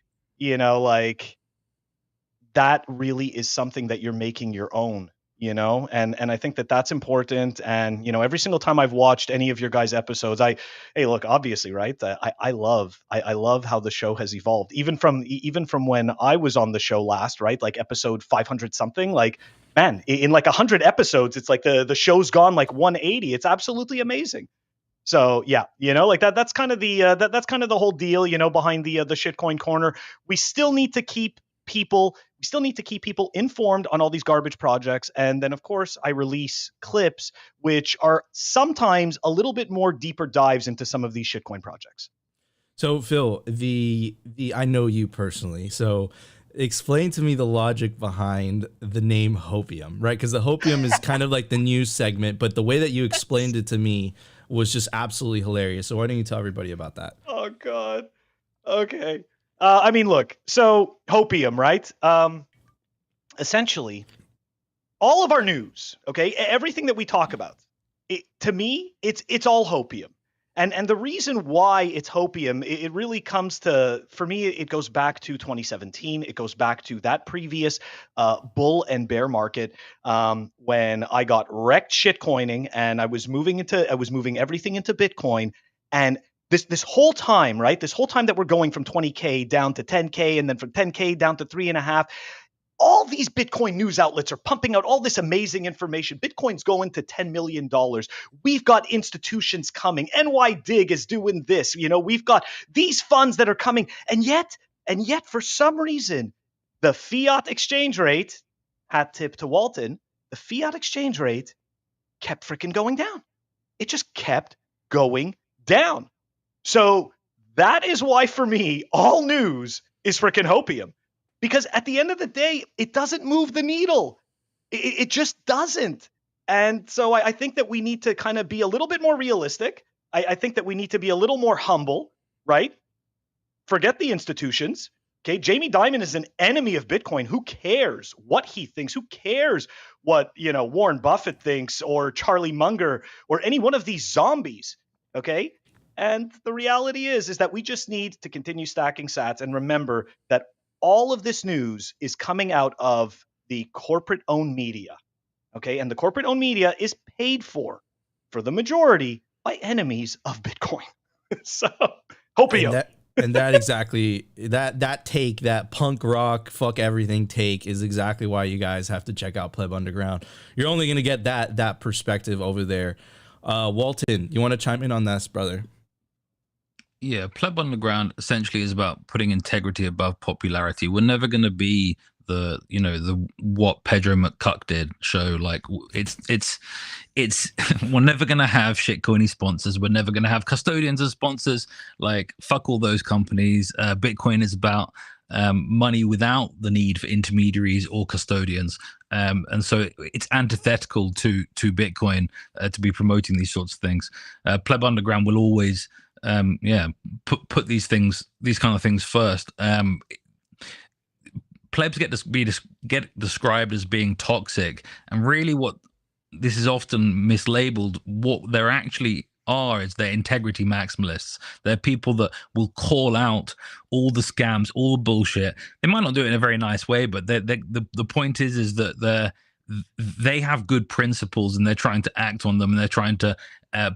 that really is something that you're making your own. And I think that that's important. And, every single time I've watched any of your guys' episodes, hey, look, obviously, right. I love how the show has evolved, even from when I was on the show last, right? Like episode 500 something, like, man, in like 100 episodes, it's like the show's gone like 180. It's absolutely amazing. So yeah, like that's kind of that's kind of the whole deal, behind the shitcoin corner. We still need to keep people informed on all these garbage projects. And then, of course, I release clips, which are sometimes a little bit more deeper dives into some of these shitcoin projects. So, Phil, I know you personally. So explain to me the logic behind the name Hopium, right? Because the Hopium is kind of like the news segment, but the way that you explained it to me was just absolutely hilarious. So why don't you tell everybody about that? Oh, God. Okay. I mean, look, so Hopium, right? Essentially, all of our news, okay, everything that we talk about, to me, it's all Hopium. And the reason why it's hopium, it really comes to, for me, it goes back to 2017. It goes back to that previous bull and bear market when I got wrecked shitcoining and I was moving everything into Bitcoin. And this whole time, right? This whole time that we're going from 20K down to 10K and then from 10K down to 3.5, all these Bitcoin news outlets are pumping out all this amazing information. Bitcoin's going to $10 million. We've got institutions coming. NYDIG is doing this. You know, we've got these funds that are coming. And yet, for some reason, the fiat exchange rate, hat tip to Walton, the fiat exchange rate kept freaking going down. It just kept going down. So that is why, for me, all news is freaking hopium. Because at the end of the day, it doesn't move the needle. It just doesn't. And so I think that we need to kind of be a little bit more realistic. I think that we need to be a little more humble, right? Forget the institutions. Okay, Jamie Dimon is an enemy of Bitcoin. Who cares what he thinks? Who cares what, Warren Buffett thinks or Charlie Munger or any one of these zombies? Okay? And the reality is that we just need to continue stacking sats and remember that all of this news is coming out of the corporate-owned media, okay? And the corporate-owned media is paid for the majority, by enemies of Bitcoin. So, hopium. And that exactly, that take, that punk rock, fuck everything take is exactly why you guys have to check out Pleb Underground. You're only going to get that perspective over there. Walton, you want to chime in on this, brother? Yeah, Pleb Underground essentially is about putting integrity above popularity. We're never going to be the what Pedro McCuck did show. Like it's we're never going to have shitcoiny sponsors. We're never going to have custodians as sponsors. Like, fuck all those companies. Bitcoin is about money without the need for intermediaries or custodians. And so it's antithetical to Bitcoin to be promoting these sorts of things. Pleb Underground will always put these kind of things first. Plebs get described as being toxic, and really what this is often mislabeled. What they're actually are is they're integrity maximalists. They're people that will call out all the scams, all the bullshit. They might not do it in a very nice way, but the point is that they have good principles and they're trying to act on them, and they're trying to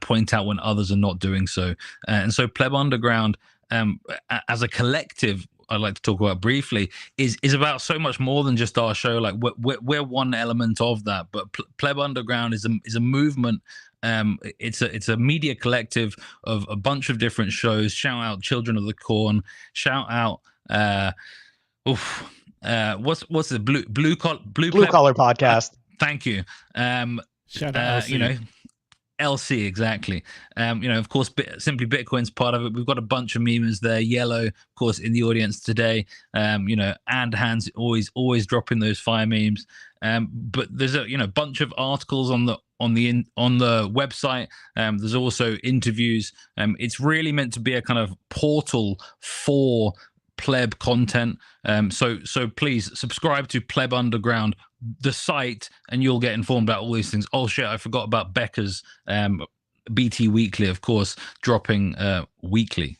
point out when others are not doing so. And so Pleb Underground, as a collective, I'd like to talk about briefly, is about so much more than just our show. Like, we're one element of that, but Pleb Underground is a movement. It's a media collective of a bunch of different shows. Shout out Children of the Corn. Shout out what's the blue collar podcast. Thank you. Shout out LC. LC, exactly. Of course, Simply Bitcoin's part of it. We've got a bunch of memers there. Yellow, of course, in the audience today. And Hans always dropping those fire memes. But there's a bunch of articles on the website. There's also interviews. It's really meant to be a kind of portal for Pleb content. So please subscribe to Pleb Underground, the site, and you'll get informed about all these things. Oh shit, I forgot about Becca's BT Weekly, of course, dropping weekly.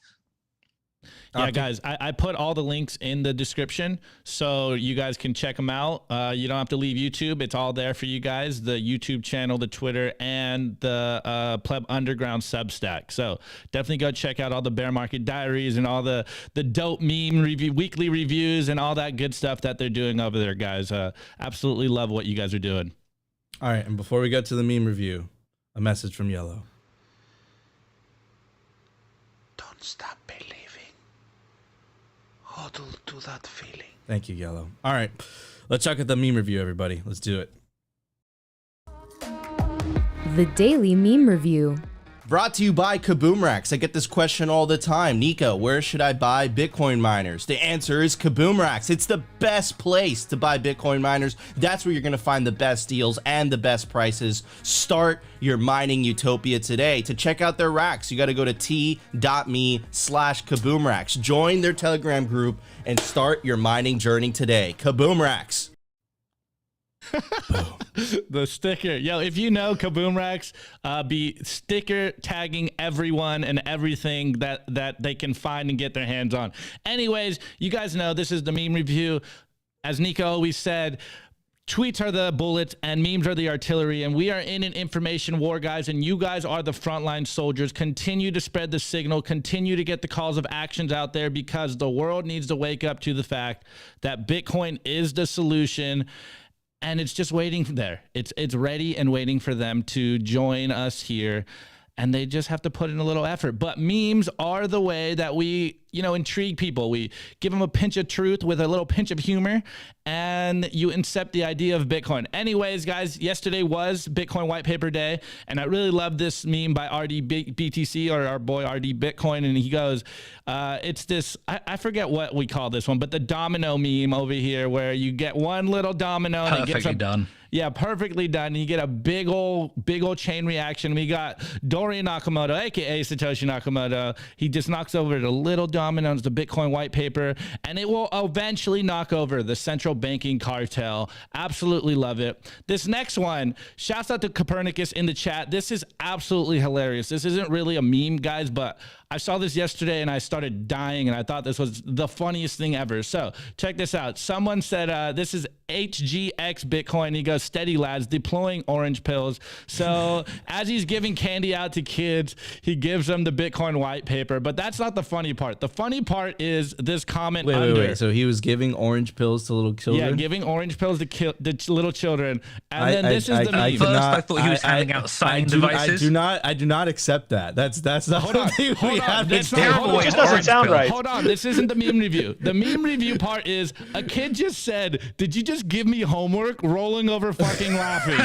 Yeah, guys, I put all the links in the description so you guys can check them out. You don't have to leave YouTube. It's all there for you guys, the YouTube channel, the Twitter, and the Pleb Underground Substack. So definitely go check out all the Bear Market Diaries and all the dope meme weekly reviews and all that good stuff that they're doing over there, guys. Absolutely love what you guys are doing. All right, and before we get to the meme review, a message from Yellow. Don't stop believing. Huddle to that feeling. Thank you, Yellow. All right, let's check out the meme review, everybody. Let's do it. The Daily Meme Review. Brought to you by Kaboom Racks. I get this question all the time. Nico, where should I buy Bitcoin miners? The answer is Kaboom Racks. It's the best place to buy Bitcoin miners. That's where you're going to find the best deals and the best prices. Start your mining utopia today. To check out their racks, you got to go to t.me/Kaboom Racks. Join their Telegram group and start your mining journey today. Kaboom Racks. The sticker. Yo, if you know Kaboom Rex, be sticker tagging everyone and everything that they can find and get their hands on. Anyways, you guys know this is the meme review. As Nico always said, tweets are the bullets and memes are the artillery, and we are in an information war, guys, and you guys are the frontline soldiers. Continue to spread the signal, continue to get the calls of actions out there, because the world needs to wake up to the fact that Bitcoin is the solution, and it's just waiting there. It's ready and waiting for them to join us here, and they just have to put in a little effort. But memes are the way that we, intrigue people. We give them a pinch of truth with a little pinch of humor, and you incept the idea of Bitcoin. Anyways, guys, yesterday was Bitcoin white paper day, and I really love this meme by BTC, or our boy RD Bitcoin, and he goes, it's this, I forget what we call this one, but the domino meme over here, where you get one little domino and it gets done. Yeah, perfectly done. You get a big old chain reaction. We got Dorian Nakamoto, aka Satoshi Nakamoto. He just knocks over the little dominoes, the Bitcoin white paper, and it will eventually knock over the central banking cartel. Absolutely love it. This next one, shouts out to Copernicus in the chat. This is absolutely hilarious. This isn't really a meme, guys, but I saw this yesterday and I started dying, and I thought this was the funniest thing ever. So check this out. Someone said, this is HGX Bitcoin. He goes, steady lads, deploying orange pills. So as he's giving candy out to kids, he gives them the Bitcoin white paper. But that's not the funny part. The funny part is this comment under. Wait. So he was giving orange pills to little children? Yeah, giving orange pills to little children. And then this is the meme. First, I thought he was handing out sign devices. I do not accept that. That's not something we have. It just doesn't sound right. Hold on, this isn't the meme review. The meme review part is a kid just said, "Did you just give me homework?" Rolling over, fucking laughing.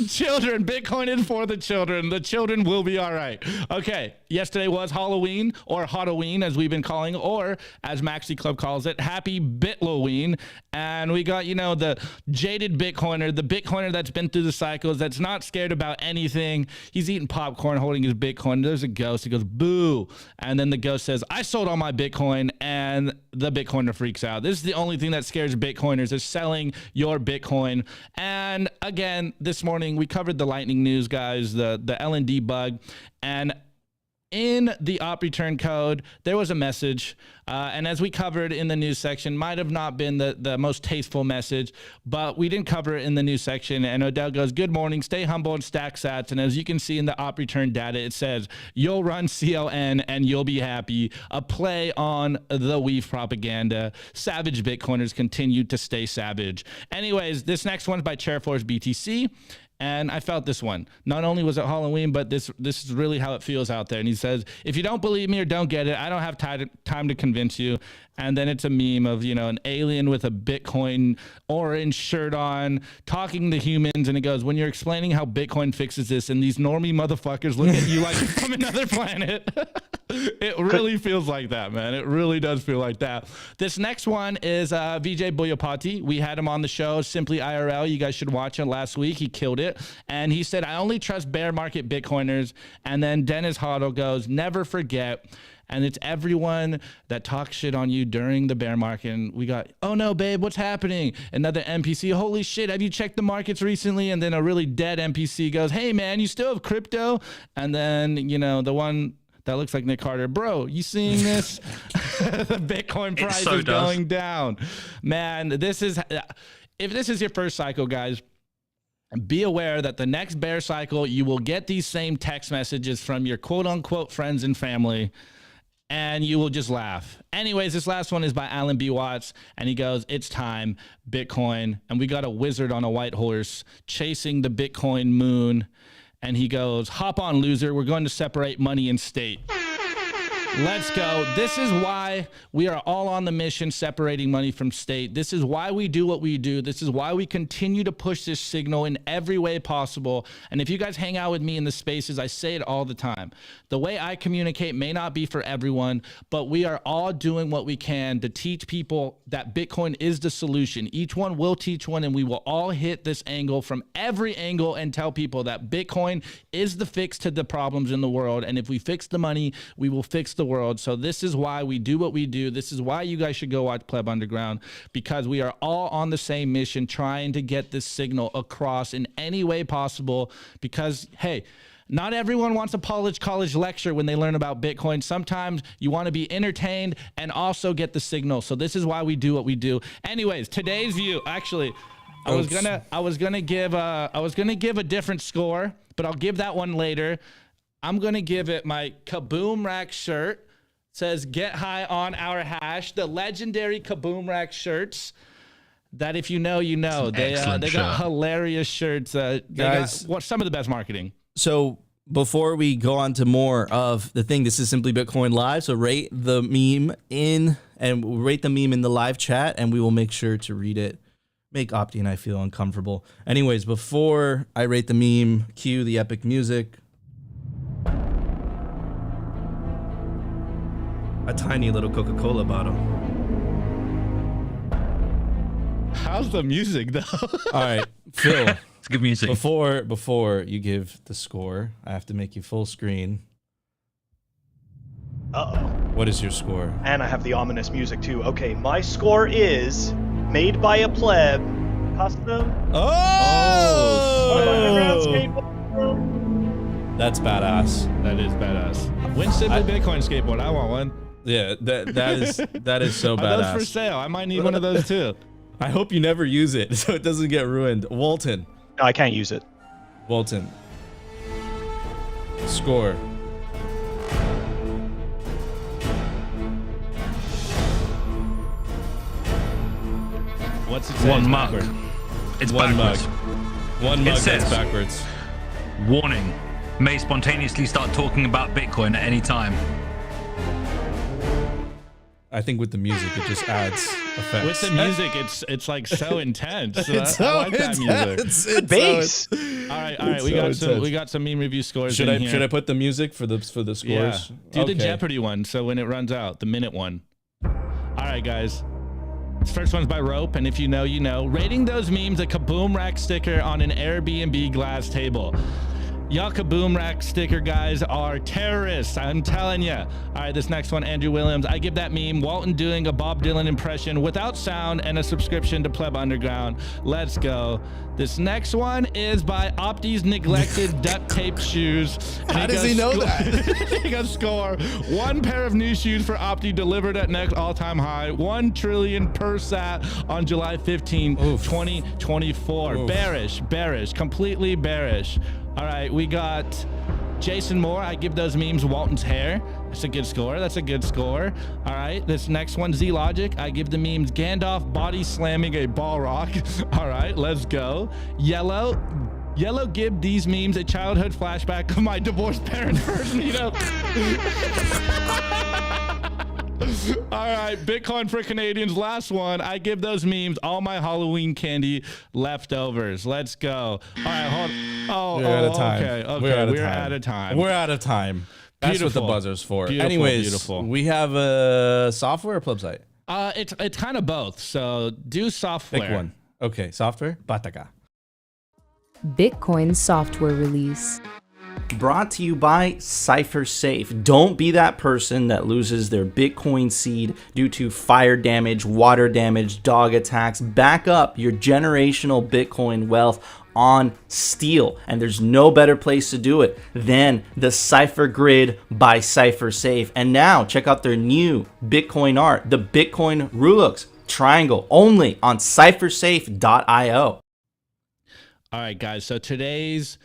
Children, Bitcoin is for the children. The children will be all right. Okay, yesterday was Halloween, or Halloween as we've been calling, or as Maxi Club calls it, Happy Bitloween. And we got, the jaded Bitcoiner, the Bitcoiner that's been through the cycles, that's not scared about anything. He's eating popcorn, holding his Bitcoin. There's a ghost. He goes, boo. And then the ghost says, I sold all my Bitcoin, and the Bitcoiner freaks out. This is the only thing that scares Bitcoiners, is selling your Bitcoin. And again, this morning we covered the lightning news, guys, the LND bug, and in the op return code there was a message, and as we covered in the news section, might have not been the most tasteful message, but we didn't cover it in the news section. And Odell goes, good morning, stay humble and stack sats. And as you can see in the op return data, it says you'll run CLN and you'll be happy, a play on the weave propaganda. Savage Bitcoiners continue to stay savage. Anyways, this next one's by Chairforce BTC. And I felt this one. Not only was it Halloween, but this is really how it feels out there. And he says, if you don't believe me or don't get it, I don't have time to convince you. And then it's a meme of, an alien with a Bitcoin orange shirt on talking to humans. And it goes, when you're explaining how Bitcoin fixes this, and these normie motherfuckers look at you like from another planet. It really feels like that, man. It really does feel like that. This next one is Vijay Boyapati. We had him on the show, Simply IRL. You guys should watch it last week. He killed it. And he said, I only trust bear market Bitcoiners. And then Dennis Hoddle goes, never forget. And it's everyone that talks shit on you during the bear market. And we got, oh no, babe, what's happening? Another NPC, holy shit, have you checked the markets recently? And then a really dead NPC goes, hey man, you still have crypto? And then, the one that looks like Nick Carter, bro, you seeing this? The Bitcoin price is going down. Man, if this is your first cycle, guys, be aware that the next bear cycle, you will get these same text messages from your quote unquote friends and family, and you will just laugh. Anyways, this last one is by Alan B. Watts, and he goes, it's time, Bitcoin. And we got a wizard on a white horse chasing the Bitcoin moon. And he goes, hop on, loser. We're going to separate money and state. Let's go. This is why we are all on the mission, separating money from state. This is why we do what we do. This is why we continue to push this signal in every way possible. And if you guys hang out with me in the spaces, I say it all the time. The way I communicate may not be for everyone, but we are all doing what we can to teach people that Bitcoin is the solution. Each one will teach one, and we will all hit this angle from every angle and tell people that Bitcoin is the fix to the problems in the world. And if we fix the money, we will fix the the world. So this is why we do what we do. This is why you guys should go watch Pleb Underground, because we are all on the same mission, trying to get this signal across in any way possible. Because, hey, not everyone wants a college lecture when they learn about Bitcoin. Sometimes you want to be entertained and also get the signal. So this is why we do what we do. Anyways, today's view, actually, I was gonna give a different score, but I'll give that one later. I'm gonna give it my Kaboom Rack shirt. It says "Get high on our hash." The legendary Kaboom Rack shirts. That if you know, you know. They got hilarious shirts. Guys, got some of the best marketing. So before we go on to more of the thing, this is Simply Bitcoin Live. So rate the meme in the live chat, and we will make sure to read it. Make Opti and I feel uncomfortable. Anyways, before I rate the meme, cue the epic music. A tiny little Coca-Cola bottle. How's the music though? All right, Phil. It's good music. Before you give the score, I have to make you full screen. Uh-oh. What is your score? And I have the ominous music too. Okay, my score is made by a pleb, custom. That's badass. That is badass. Win Simply Bitcoin skateboard. I want one. Yeah, that is so badass. Are those for sale? I might need one of those too. I hope you never use it so it doesn't get ruined. Walton. No, I can't use it. Walton. Score. What's it say? One mug. It's one backwards. mug. One mug says, that's backwards. Warning. May spontaneously start talking about Bitcoin at any time. I think with the music, it just adds effects. With the music, it's like so intense. It's I like that music. It's bass. All right. We got some meme review scores. Should I put the music for the scores? Yeah. Do the Jeopardy one. So when it runs out, the minute one. All right, guys. This first one's by Rope, and if you know, you know. Rating those memes a Kaboom Rack sticker on an Airbnb glass table. Y'all Kaboom Rack sticker guys are terrorists, I'm telling you. All right, this next one, Andrew Williams. I give that meme Walton doing a Bob Dylan impression without sound and a subscription to Pleb Underground. Let's go. This next one is by Opti's neglected duct tape shoes. How does he know that? He got score. One pair of new shoes for Opti delivered at next all-time high. 1 trillion per sat on July 15, 2024. Oof. Bearish, completely bearish. All right, we got Jason Moore. I give those memes Walton's hair. That's a good score. All right, this next one, Z Logic. I give the memes Gandalf body slamming a ball rock. All right, let's go. Yellow, give these memes a childhood flashback of my divorced parents' first meetup. All right, Bitcoin for Canadians. Last one. I give those memes all my Halloween candy leftovers. Let's go. All right, hold. We're out of time. Okay. We're out of time. That's Beautiful. what the buzzer's for. Beautiful. We have a software or pleb site? It's kind of both. So do software. Pick one. Okay, software. Bataka. Bitcoin software release. Brought to you by CypherSafe. Don't be that person that loses their Bitcoin seed due to fire damage, water damage, dog attacks. Back up your generational Bitcoin wealth on steel, and there's no better place to do it than the Cypher Grid by CypherSafe. And now check out their new Bitcoin art, the Bitcoin Rulux triangle, only on CypherSafe.io. All right, guys. So today's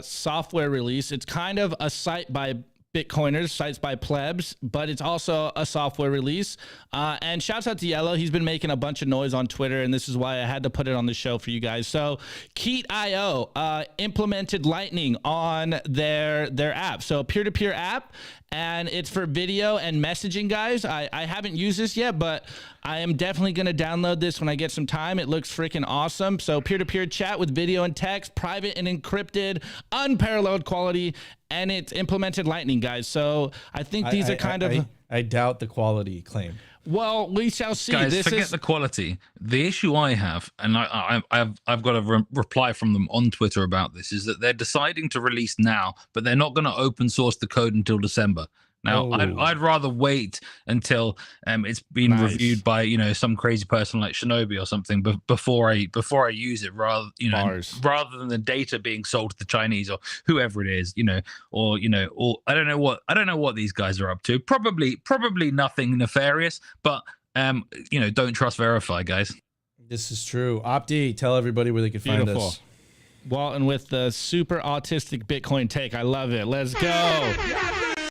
software release, it's kind of a site by Bitcoiners, sites by plebs, but it's also a software release. And shouts out to Yellow. He's been making a bunch of noise on Twitter, and this is why I had to put it on the show for you guys. So Keat.io implemented Lightning on their app. So peer-to-peer app, and it's for video and messaging, guys. I haven't used this yet, but I am definitely going to download this when I get some time. It looks freaking awesome. So peer-to-peer chat with video and text, private and encrypted, unparalleled quality, and it's implemented Lightning, guys. So I think these are kind of... I doubt the quality claim. Well, we shall see. Guys, forget the quality. The issue I have, and I've got a reply from them on Twitter about this, is that they're deciding to release now, but they're not going to open source the code until December. Now, I'd rather wait until it's been reviewed by some crazy person like Shinobi or something before I use it, rather than the data being sold to the Chinese or whoever it is, or I don't know what these guys are up to. Probably nothing nefarious, but don't trust verify, guys. This is true. Opti, tell everybody where they can find us. Walton with the super autistic Bitcoin take. I love it. Let's go.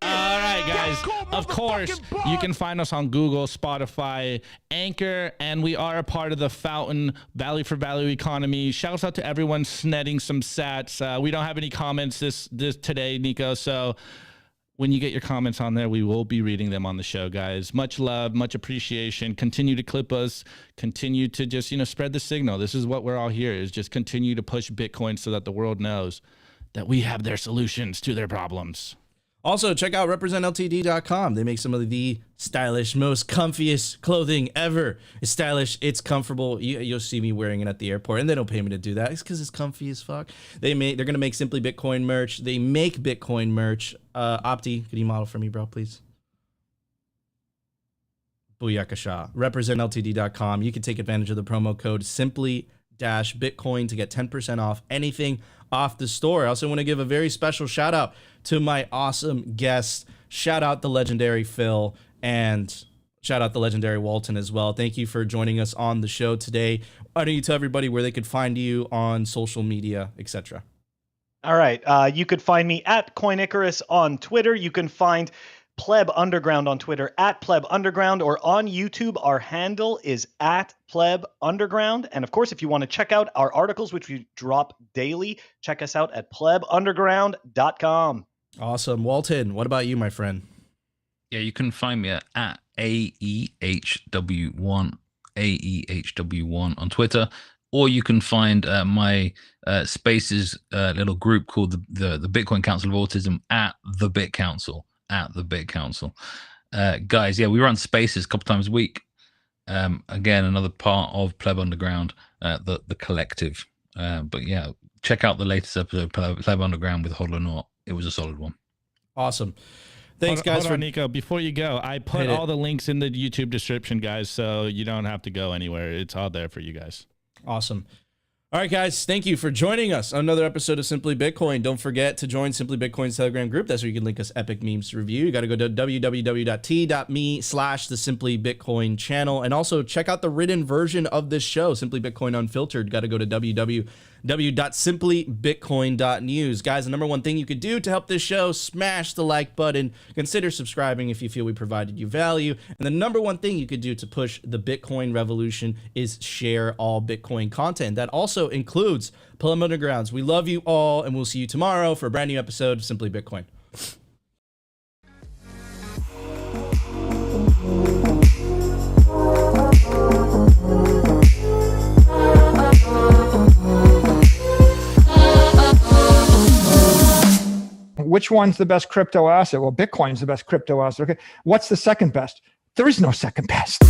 All right, guys. Of course, you can find us on Google, Spotify, Anchor, and we are a part of the Fountain Value for Value economy. Shouts out to everyone snetting some sats. We don't have any comments this today, Nico. So when you get your comments on there, we will be reading them on the show, guys. Much love, much appreciation. Continue to clip us. Continue to just spread the signal. This is what we're all here, is just continue to push Bitcoin so that the world knows that we have their solutions to their problems. Also, check out representltd.com. They make some of the stylish, most comfiest clothing ever. It's stylish. It's comfortable. You'll see me wearing it at the airport, and they don't pay me to do that. It's because it's comfy as fuck. They're going to make Simply Bitcoin merch. They make Bitcoin merch. Opti, could you model for me, bro, please? Booyakasha. Representltd.com. You can take advantage of the promo code Simply-Bitcoin to get 10% off anything off the store. I also want to give a very special shout out to my awesome guests. Shout out the legendary Phil and shout out the legendary Walton as well. Thank you for joining us on the show today. Why don't you tell everybody where they could find you on social media, etc.? All right. You could find me at Coin Icarus on Twitter. You can find Pleb Underground on Twitter at Pleb Underground, or on YouTube, our handle is at Pleb Underground. And of course, if you want to check out our articles, which we drop daily, check us out at plebunderground.com. Awesome. Walton, what about you, my friend? Yeah, you can find me at AEHW1 on Twitter, or you can find my Spaces little group called the Bitcoin Council of Autism at the Bit Council. Guys, yeah, we run Spaces a couple times a week. Again, another part of Pleb Underground, the collective. But yeah, check out the latest episode of Pleb Underground with Hodler Nort. It was a solid one. Awesome. Thanks, guys. Hold on, Nico. Before you go, I put all the links in the YouTube description, guys, so you don't have to go anywhere. It's all there for you guys. Awesome. All right, guys, thank you for joining us on another episode of Simply Bitcoin. Don't forget to join Simply Bitcoin's Telegram group. That's where you can link us epic memes to review. You got to go to www.t.me/the Simply Bitcoin channel. And also check out the written version of this show, Simply Bitcoin Unfiltered. Got to go to www.simplybitcoin.news. Guys, the number one thing you could do to help this show, smash the like button. Consider subscribing if you feel we provided you value. And the number one thing you could do to push the Bitcoin revolution is share all Bitcoin content. That also includes Pleb Undergrounds. We love you all, and we'll see you tomorrow for a brand new episode of Simply Bitcoin. Which one's the best crypto asset? Well, Bitcoin's the best crypto asset. Okay. What's the second best? There is no second best.